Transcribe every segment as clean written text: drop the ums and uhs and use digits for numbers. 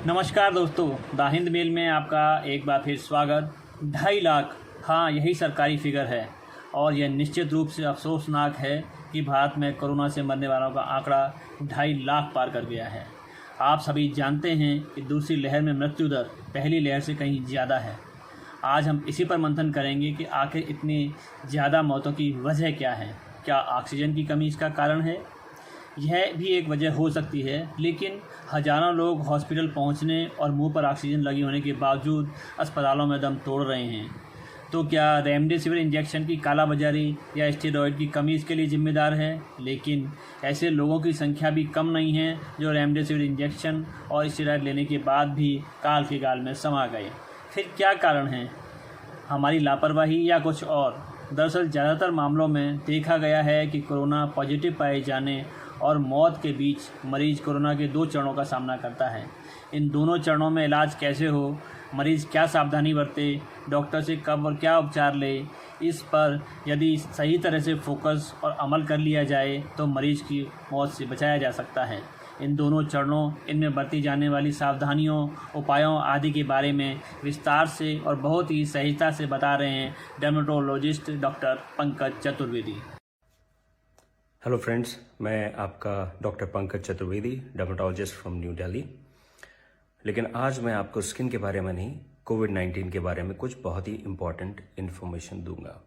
नमस्कार दोस्तों, the Hind mail में आपका एक बार फिर स्वागत। 2.5 लाख, हाँ यही सरकारी फिगर है और यह निश्चित रूप से अफसोसनाक है कि भारत में कोरोना से मरने वालों का आंकड़ा 2.5 लाख पार कर गया है। आप सभी जानते हैं कि दूसरी लहर में मृत्यु दर पहली लहर से कहीं ज़्यादा है। आज हम इसी पर मंथन करेंगे कि आखिर इतनी ज़्यादा मौतों की वजह क्या है। क्या ऑक्सीजन की कमी इसका कारण है? यह भी एक वजह हो सकती है, लेकिन हज़ारों लोग हॉस्पिटल पहुंचने और मुंह पर ऑक्सीजन लगी होने के बावजूद अस्पतालों में दम तोड़ रहे हैं। तो क्या रेमडेसिविर इंजेक्शन की कालाबाजारी या स्टेरॉयड की कमी इसके लिए जिम्मेदार है? लेकिन ऐसे लोगों की संख्या भी कम नहीं है जो रेमडेसिविर इंजेक्शन और स्टेरॉयड लेने के बाद भी काल के गाल में समा गए। फिर क्या कारण है? हमारी लापरवाही या कुछ और? दरअसल ज़्यादातर मामलों में देखा गया है कि कोरोना पॉजिटिव पाए जाने और मौत के बीच मरीज कोरोना के 2 चरणों का सामना करता है। इन दोनों चरणों में इलाज कैसे हो, मरीज़ क्या सावधानी बरते, डॉक्टर से कब और क्या उपचार ले, इस पर यदि सही तरह से फोकस और अमल कर लिया जाए तो मरीज़ की मौत से बचाया जा सकता है। इन दोनों चरणों, इनमें बरती जाने वाली सावधानियों, उपायों आदि के बारे में विस्तार से और बहुत ही सहजता से बता रहे हैं dermatologist doctor Pankaj Chaturvedi. Hello friends, मैं आपका doctor Pankaj Chaturvedi, dermatologist from new Delhi. लेकिन आज मैं आपको स्किन के बारे में नहीं, कोविड-19 के बारे में कुछ बहुत ही इम्पॉर्टेंट इन्फॉर्मेशन दूंगा।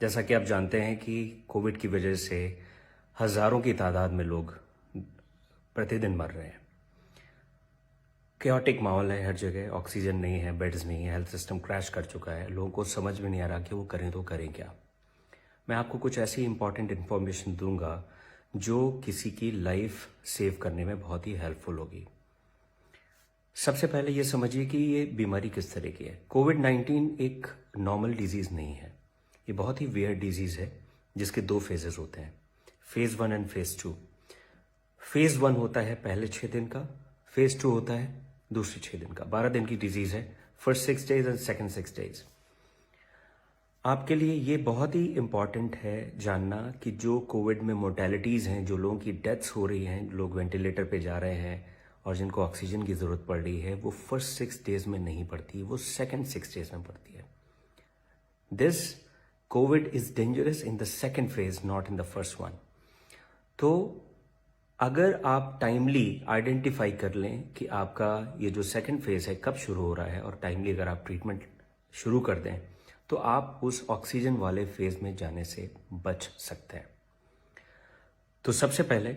जैसा कि आप जानते हैं कि कोविड की वजह से हज़ारों की तादाद में लोग प्रतिदिन मर रहे हैं। कैओटिक माहौल है हर जगह, ऑक्सीजन नहीं है, बेड्स नहीं है, हेल्थ सिस्टम क्रैश कर चुका है। लोगों को समझ में नहीं आ रहा कि वो करें तो करें क्या। मैं आपको कुछ ऐसी इंपॉर्टेंट इन्फॉर्मेशन दूंगा जो किसी की लाइफ सेव करने में बहुत ही हेल्पफुल होगी। सबसे पहले ये समझिए कि ये बीमारी किस तरह की है। कोविड-19 एक नॉर्मल डिजीज़ नहीं है, ये बहुत ही वियर्ड डिजीज़ है जिसके 2 फेजेस होते हैं, फेज़ 1 एंड फेज़ 2। फेज़ 1 होता है पहले 6 दिन का, फेज़ 2 होता है दूसरे 6 दिन का। 12 दिन की डिजीज़ है, first 6 days and second 6 days. आपके लिए ये बहुत ही इम्पॉर्टेंट है जानना कि जो कोविड में मोर्टेलिटीज़ हैं, जो लोगों की डेथ्स हो रही हैं, लोग वेंटिलेटर पे जा रहे हैं और जिनको ऑक्सीजन की ज़रूरत पड़ रही है, वो फर्स्ट 6 डेज में नहीं पड़ती, वो सेकेंड 6 डेज में पड़ती है। This Covid is dangerous in the second phase, not in the first one. तो अगर आप टाइमली आइडेंटिफाई कर लें कि आपका ये जो सेकेंड फेज है कब शुरू हो रहा है और टाइमली अगर आप ट्रीटमेंट शुरू कर दें तो आप उस ऑक्सीजन वाले फेज में जाने से बच सकते हैं। तो सबसे पहले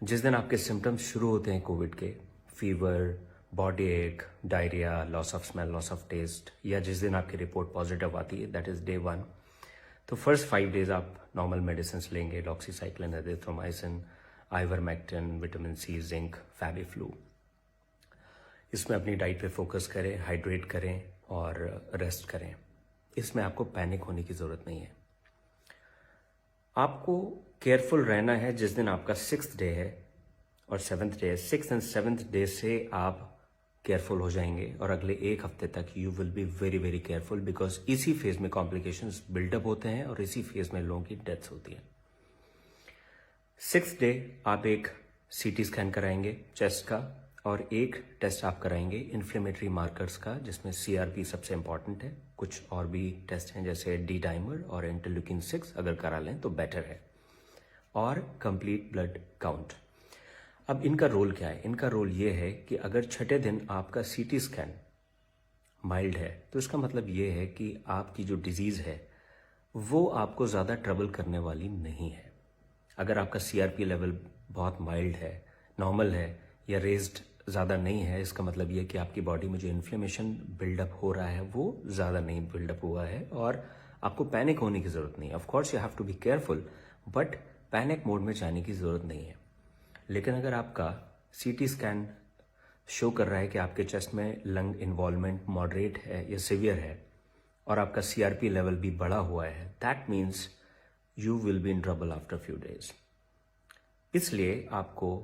जिस दिन आपके सिम्टम्स शुरू होते हैं कोविड के, fever, body ache, diarrhoea, loss of smell, loss of taste, या जिस दिन आपकी रिपोर्ट पॉजिटिव आती है, दैट इज डे 1, तो फर्स्ट 5 डेज आप नॉर्मल मेडिसिन लेंगे, doxycycline, azithromycin, ivermectin, vitamin C, zinc, FabiFlu. इसमें अपनी डाइट पे फोकस करें, हाइड्रेट करें और रेस्ट करें। इसमें आपको पैनिक होने की ज़रूरत नहीं है। आपको केयरफुल रहना है जिस दिन आपका 6th डे है और 7th डे है। 6th एंड 7th डे से आप केयरफुल हो जाएंगे और अगले 1 हफ्ते तक you will be very very careful, because इसी फेज में कॉम्प्लिकेशंस बिल्डअप होते हैं और इसी फेज में लोगों की डेथ्स होती है। 6th डे आप एक CT स्कैन कराएंगे चेस्ट का और एक टेस्ट आप कराएंगे इन्फ्लेमेटरी मार्कर्स का, जिसमें CRP सबसे इंपॉर्टेंट है। कुछ और भी टेस्ट हैं जैसे डी डाइमर और इंटरल्यूकिन 6, अगर करा लें तो बेटर है, और कंप्लीट ब्लड काउंट। अब इनका रोल क्या है? इनका रोल ये है कि अगर 6ठे दिन आपका CT स्कैन माइल्ड है तो इसका मतलब ये है कि आपकी जो डिजीज़ है वो आपको ज़्यादा ट्रबल करने वाली नहीं है। अगर आपका CRP लेवल बहुत माइल्ड है, नॉर्मल है या रेज्ड ज़्यादा नहीं है, इसका मतलब ये कि आपकी बॉडी में जो इन्फ्लेमेशन बिल्डअप हो रहा है वो ज़्यादा नहीं बिल्डअप हुआ है और आपको पैनिक होने की ज़रूरत नहीं है। Of course you have to be careful, but panic mode में जाने की ज़रूरत नहीं है। लेकिन अगर आपका CT स्कैन शो कर रहा है कि आपके चेस्ट में लंग इन्वॉल्वमेंट मॉडरेट है या सिवियर है और आपका CRP लेवल भी बढ़ा हुआ है, that means you will be in trouble after few days. इसलिए आपको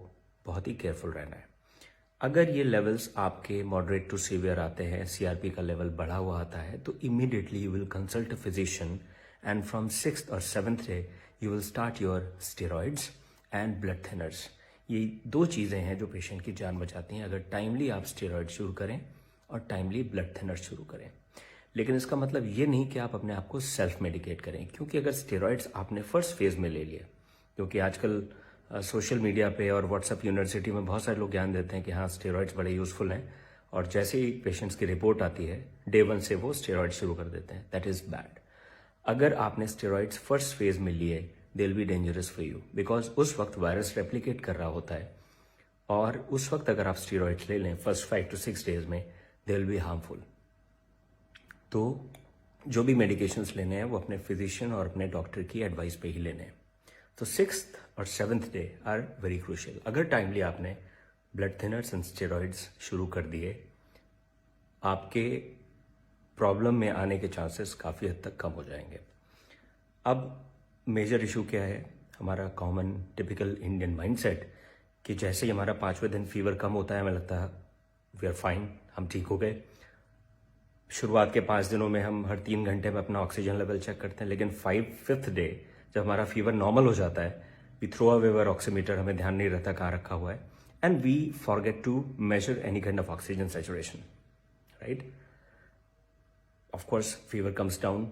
बहुत ही केयरफुल रहना है। अगर ये लेवल्स आपके मॉडरेट टू सीवियर आते हैं, CRP का लेवल बढ़ा हुआ आता है, तो immediately you will consult a physician and from 6th और 7th day you will start your steroids and blood thinners. ये दो चीज़ें हैं जो पेशेंट की जान बचाती हैं अगर टाइमली आप स्टेरॉइड शुरू करें और टाइमली ब्लड थिनर शुरू करें। लेकिन इसका मतलब ये नहीं कि आप अपने आप को सेल्फ मेडिकेट करें, क्योंकि अगर स्टेरॉइड्स आपने फर्स्ट फेज में ले लिए, क्योंकि आजकल सोशल मीडिया पे और व्हाट्सएप यूनिवर्सिटी में बहुत सारे लोग ज्ञान देते हैं कि हाँ स्टेरॉइड्स बड़े यूजफुल हैं, और जैसे ही पेशेंट्स की रिपोर्ट आती है डे 1 से वो स्टेरॉइड शुरू कर देते हैं। That is bad. अगर आपने स्टेरॉइड्स फर्स्ट फेज में लिए they will be dangerous for you, because उस वक्त वायरस रेप्लिकेट कर रहा होता है, और उस वक्त अगर आप स्टेरॉइड्स ले लें फर्स्ट 5 to 6 डेज में दे विल बी हार्मफुल। तो जो भी मेडिकेशंस लेने हैं वो अपने फिजिशियन और अपने डॉक्टर की एडवाइस पे ही लेने हैं। तो 6th और 7th day are very crucial. अगर टाइमली आपने ब्लड थिनर्स एंड स्टेरॉइड्स शुरू कर दिए, आपके प्रॉब्लम में आने के चांसेस काफ़ी हद तक कम हो जाएंगे। अब मेजर इशू क्या है? हमारा कॉमन टिपिकल इंडियन माइंडसेट कि जैसे ही हमारा 5वें दिन फीवर कम होता है हमें लगता है वी आर फाइन, हम ठीक हो गए। शुरुआत के 5 दिनों में हम हर 3 घंटे में अपना ऑक्सीजन लेवल चेक करते हैं, लेकिन 5th डे जब हमारा फीवर नॉर्मल हो जाता है we throw away our oximeter, हमें ध्यान नहीं रहता कहाँ रखा हुआ है, and we forget to measure any kind of oxygen saturation, right? Of course fever comes down,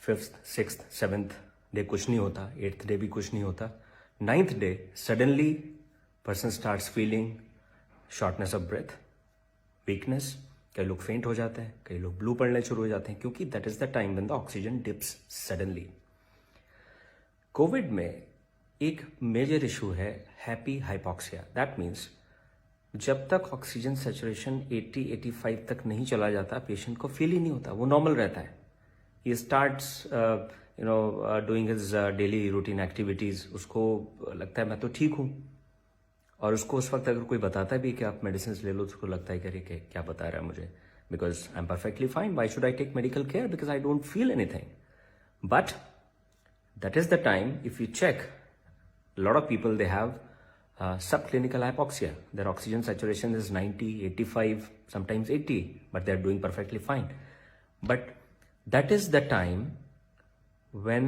5th, 6th, 7th day कुछ नहीं होता, 8th डे भी कुछ नहीं होता, 9th day suddenly person starts feeling shortness of breath, weakness, कई लोग फेंट हो जाते हैं, कई लोग ब्लू पड़ने शुरू हो जाते हैं, क्योंकि that is the time when the oxygen dips suddenly. Covid में एक मेजर इशू है हैप्पी हाइपोक्सिया। दैट मीन्स जब तक ऑक्सीजन सैचुरेशन 80-85 तक नहीं चला जाता पेशेंट को फील ही नहीं होता, वो नॉर्मल रहता है। He starts doing his daily routine activities, उसको लगता है मैं तो ठीक हूँ, और उसको उस वक्त अगर कोई बताता भी कि आप मेडिसिन ले लो तो उसको लगता है कि अरे क्या बता रहा है मुझे, because I am perfectly fine, why should I take medical care, because I don't feel anything. But that is the time, if you check lot of people they have subclinical hypoxia. Their oxygen saturation is 90, 85, sometimes 80, but they're doing perfectly fine. But that is the time when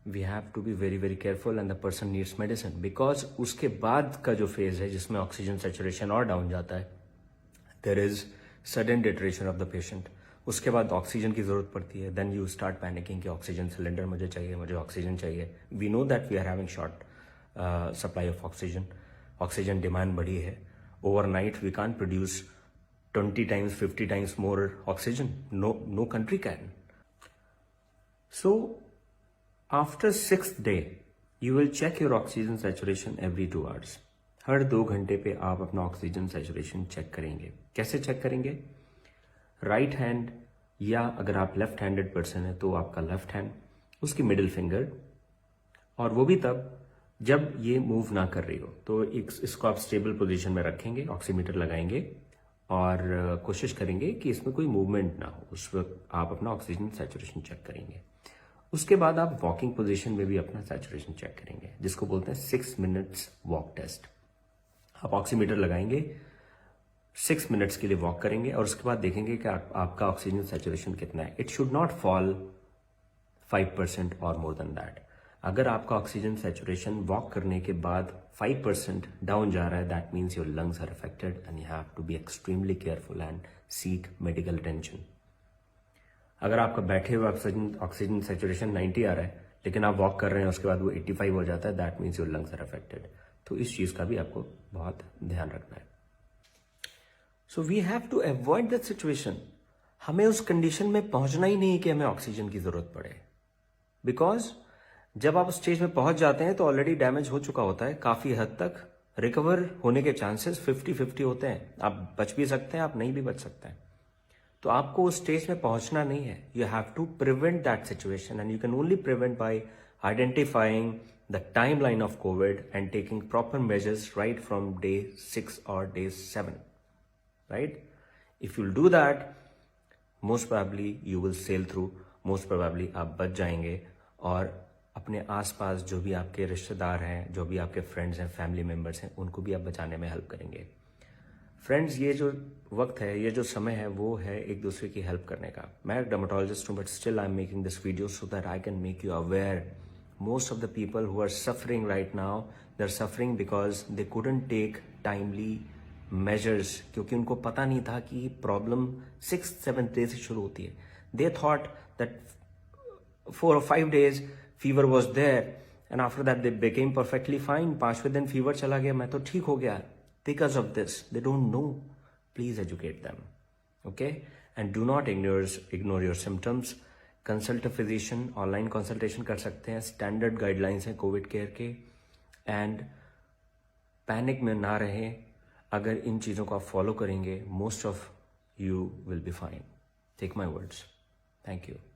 we have to be very, very careful and the person needs medicine. Because उसके बाद का जो phase है जिसमें oxygen saturation और down जाता है, there is sudden deterioration of the patient. उसके बाद ऑक्सीजन की जरूरत पड़ती है, then you start panicking कि ऑक्सीजन सिलेंडर मुझे चाहिए, मुझे ऑक्सीजन चाहिए. We know that we are having short supply of oxygen. Oxygen demand बढ़ी है. Overnight we can't produce 20 times 50 times more oxygen. No country can. So after 6th day you will check your oxygen saturation every 2 hours. हर 2 घंटे पे आप अपना oxygen saturation check करेंगे. कैसे check करेंगे? Right hand, या अगर आप लेफ्ट हैंडेड पर्सन है तो आपका लेफ्ट हैंड, उसकी मिडिल फिंगर, और वो भी तब जब ये मूव ना कर रही हो. तो इसको आप स्टेबल पोजीशन में रखेंगे, ऑक्सीमीटर लगाएंगे और कोशिश करेंगे कि इसमें कोई मूवमेंट ना हो. उस वक्त आप अपना ऑक्सीजन सैचुरेशन चेक करेंगे. उसके बाद आप वॉकिंग पोजीशन में भी अपना सैचुरेशन चेक करेंगे, जिसको बोलते हैं 6 minutes वॉक टेस्ट. आप ऑक्सीमीटर लगाएंगे, 6 minutes के लिए वॉक करेंगे और उसके बाद देखेंगे कि आपका ऑक्सीजन सैचुरेशन कितना है. इट शुड नॉट फॉल 5% और मोर देन दैट. अगर आपका ऑक्सीजन सैचुरेशन वॉक करने के बाद 5% डाउन जा रहा है, that means your lungs are affected and you have to be extremely careful and seek medical attention. अगर आपका बैठे हुए ऑक्सीजन सैचुरेशन 90 आ रहा है लेकिन आप वॉक कर रहे हैं उसके बाद वो 85 हो जाता है, that means your lungs are affected. तो इस चीज का भी आपको बहुत ध्यान रखना है. So we have to avoid that situation. हमें उस कंडीशन में पहुंचना ही नहीं कि हमें ऑक्सीजन की जरूरत पड़े, बिकॉज जब आप स्टेज में पहुंच जाते हैं तो ऑलरेडी डैमेज हो चुका होता है. काफी हद तक रिकवर होने के चांसेस 50-50 होते हैं. आप बच भी सकते हैं, आप नहीं भी बच सकते हैं. तो आपको उस स्टेज में पहुंचना नहीं है. You have to prevent that situation and you can only prevent by identifying the time line of Covid and taking proper measures right from day 6 और day 7. Right? If you'll do that, most probably you will sail through. Most probably आप बच जाएंगे और अपने आसपास जो भी आपके रिश्तेदार हैं, जो भी आपके फ्रेंड्स हैं, फैमिली मेंबर्स हैं, उनको भी आप बचाने में हेल्प करेंगे. फ्रेंड्स, ये जो वक्त है, ये जो समय है, वो है एक दूसरे की हेल्प करने का. मैं एक डर्मेटोलॉजिस्ट हूँ, but still I am making this video so that I can make you aware most of the people who are suffering right now, they're suffering because they couldn't take timely measures, क्योंकि उनको पता नहीं था कि problem 6th-7th day से शुरू होती है. They thought that 4 or 5 days fever was there and after that they became perfectly fine. 5वें दिन fever चला गया, मैं तो ठीक हो गया. Because of this, they don't know. Please educate them. Okay? And do not ignore your symptoms. Consult a physician. Online consultation कर सकते हैं. Standard guidelines हैं कोविड केयर के. And पैनिक में ना रहें. अगर इन चीज़ों को आप फॉलो करेंगे, most of you will be fine. Take my words. Thank you.